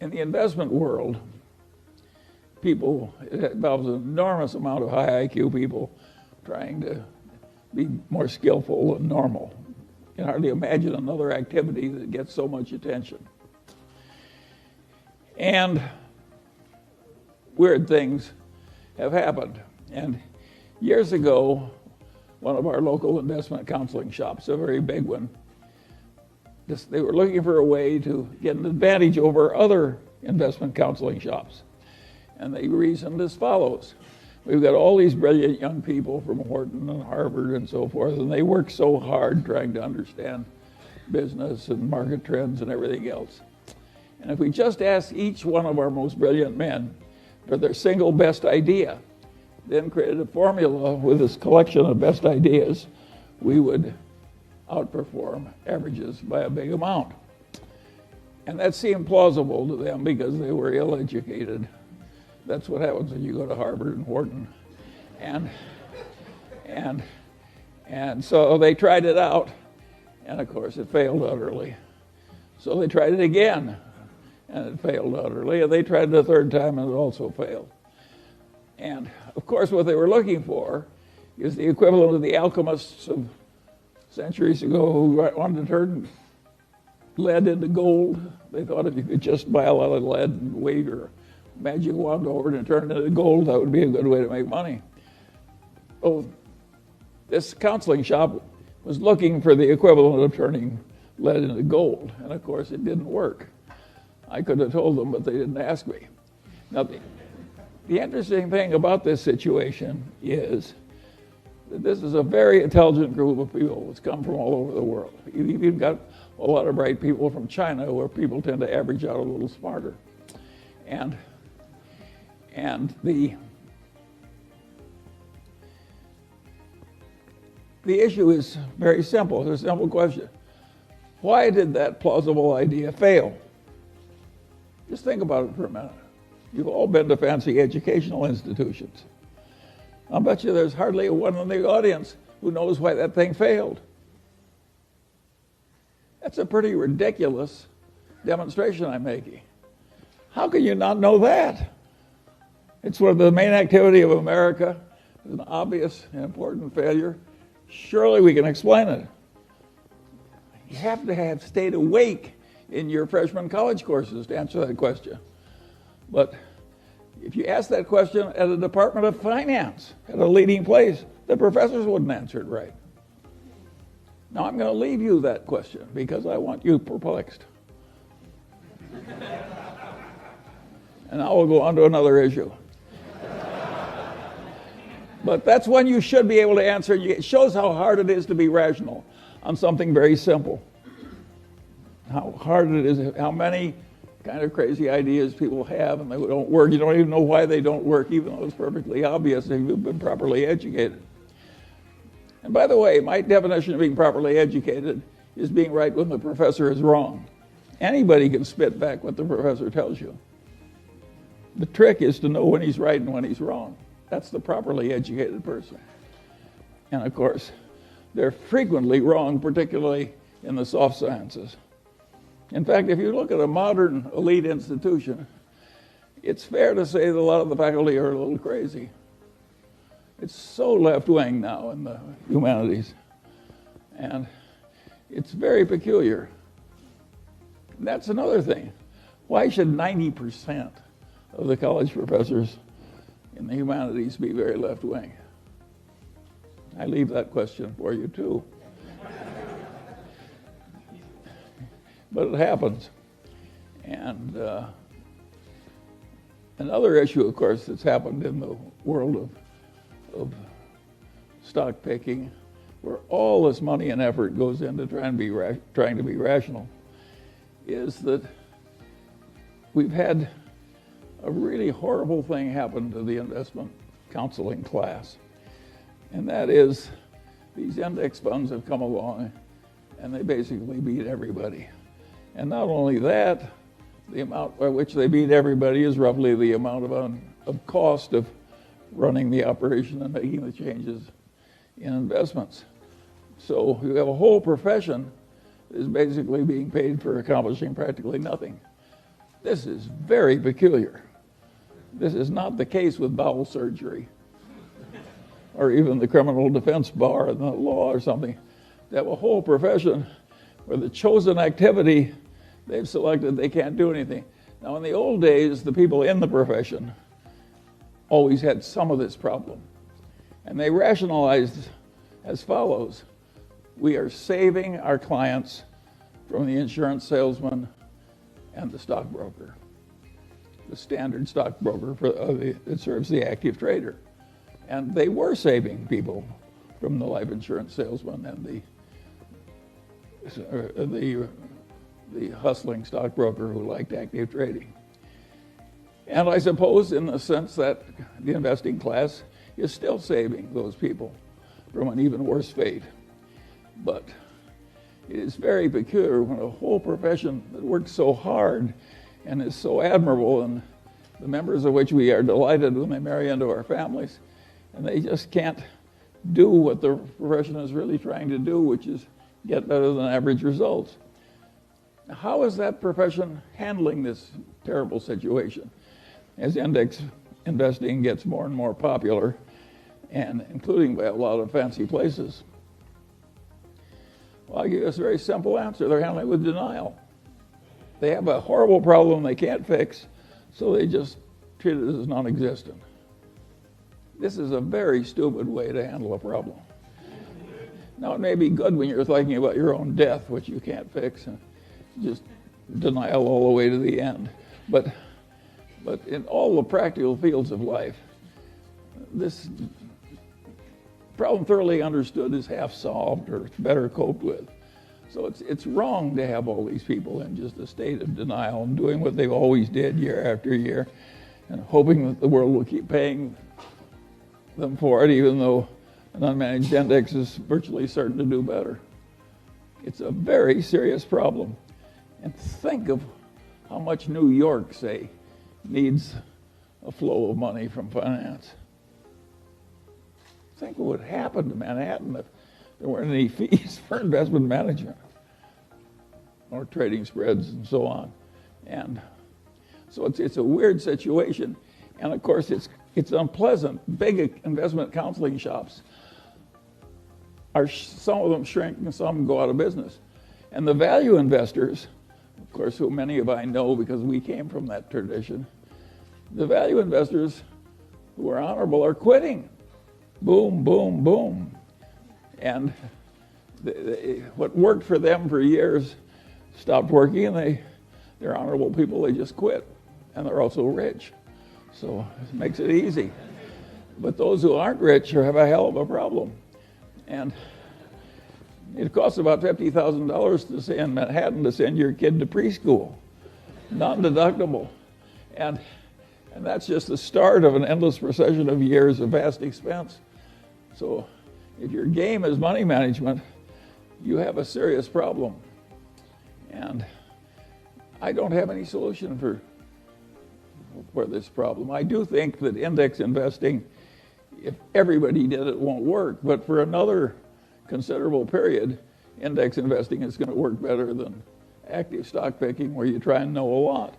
in the investment world, it involves an enormous amount of high IQ people trying to be more skillful than normal. You can hardly imagine another activity that gets so much attention. And weird things have happened. And years ago, one of our local investment counseling shops, a very big one, they were looking for a way to get an advantage over other investment counseling shops. And they reasoned as follows. We've got all these brilliant young people from Wharton and Harvard and so forth, and they work so hard trying to understand business and market trends and everything else. And if we just ask each one of our most brilliant men for their single best idea, then created a formula with this collection of best ideas, we would outperform averages by a big amount. And that seemed plausible to them because they were ill-educated. That's what happens when you go to Harvard and Wharton. And so they tried it out, and of course it failed utterly. So they tried it again, and it failed utterly, and they tried it a third time, and it also failed. And of course what they were looking for is the equivalent of the alchemists of centuries ago who wanted to turn lead into gold. They thought if you could just buy a lot of lead and wave your magic wand over it and turn it into gold, that would be a good way to make money. Oh, this counseling shop was looking for the equivalent of turning lead into gold, and of course it didn't work. I could have told them, but they didn't ask me. Now, the interesting thing about this situation is that this is a very intelligent group of people that's come from all over the world. You've even got a lot of bright people from China, where people tend to average out a little smarter. And the issue is very simple. It's a simple question. Why did that plausible idea fail? Just think about it for a minute. You've all been to fancy educational institutions. I'll bet you there's hardly one in the audience who knows why that thing failed. That's a pretty ridiculous demonstration I'm making. How can you not know that? It's one of the main activity of America. It's an obvious and important failure. Surely we can explain it. You have to have stayed awake in your freshman college courses to answer that question. But if you ask that question at a Department of Finance, at a leading place, the professors wouldn't answer it right. Now I'm going to leave you that question because I want you perplexed. And now we'll go on to another issue. But that's one you should be able to answer. It shows how hard it is to be rational on something very simple. How hard it is, how many kind of crazy ideas people have and they don't work. You don't even know why they don't work, even though it's perfectly obvious if you've been properly educated. And by the way, my definition of being properly educated is being right when the professor is wrong. Anybody can spit back what the professor tells you. The trick is to know when he's right and when he's wrong. That's the properly educated person. And of course, they're frequently wrong, particularly in the soft sciences. In fact, if you look at a modern elite institution, it's fair to say that a lot of the faculty are a little crazy. It's so left-wing now in the humanities. And it's very peculiar. And that's another thing. Why should 90% of the college professors in the humanities be very left-wing? I leave that question for you, too. But it happens. And another issue, of course, that's happened in the world of stock picking, where all this money and effort goes into trying to be rational, is that we've had a really horrible thing happen to the investment counseling class. And that is these index funds have come along and they basically beat everybody. And not only that, the amount by which they beat everybody is roughly the amount of cost of running the operation and making the changes in investments. So you have a whole profession that is basically being paid for accomplishing practically nothing. This is very peculiar. This is not the case with bowel surgery or even the criminal defense bar in the law or something. They have a whole profession where the chosen activity they've selected, they can't do anything. Now, in the old days, the people in the profession always had some of this problem. And they rationalized as follows: we are saving our clients from the insurance salesman and the stockbroker, the standard stockbroker that serves the active trader. And they were saving people from the life insurance salesman and the hustling stockbroker who liked active trading. And I suppose in the sense that the investing class is still saving those people from an even worse fate. But it is very peculiar when a whole profession that works so hard and is so admirable, and the members of which we are delighted when they marry into our families, and they just can't do what the profession is really trying to do, which is get better than average results. How is that profession handling this terrible situation? As index investing gets more and more popular, and including by a lot of fancy places, well, I'll give you a very simple answer. They're handling it with denial. They have a horrible problem they can't fix, so they just treat it as non-existent. This is a very stupid way to handle a problem. Now, it may be good when you're thinking about your own death, which you can't fix, and just denial all the way to the end. But in all the practical fields of life, this problem thoroughly understood is half solved or better coped with. So it's wrong to have all these people in just a state of denial and doing what they've always did year after year and hoping that the world will keep paying them for it, even though an unmanaged index is virtually certain to do better. It's a very serious problem. And think of how much New York, say, needs a flow of money from finance. Think what would happen to Manhattan if there weren't any fees for investment management or trading spreads and so on. And so it's a weird situation. And of course, it's unpleasant. Big investment counseling shops some of them shrink and some go out of business. And the value investors, of course, who many of I know because we came from that tradition, the value investors who are honorable are quitting. Boom, boom, boom. And what worked for them for years stopped working, and they're honorable people, they just quit. And they're also rich. So it makes it easy. But those who aren't rich have a hell of a problem. And it costs about $50,000 to say in Manhattan to send your kid to preschool, non-deductible. And that's just the start of an endless procession of years of vast expense. So if your game is money management, you have a serious problem. And I don't have any solution for this problem. I do think that index investing, if everybody did it, won't work. But for another considerable period, index investing is going to work better than active stock picking, where you try and know a lot.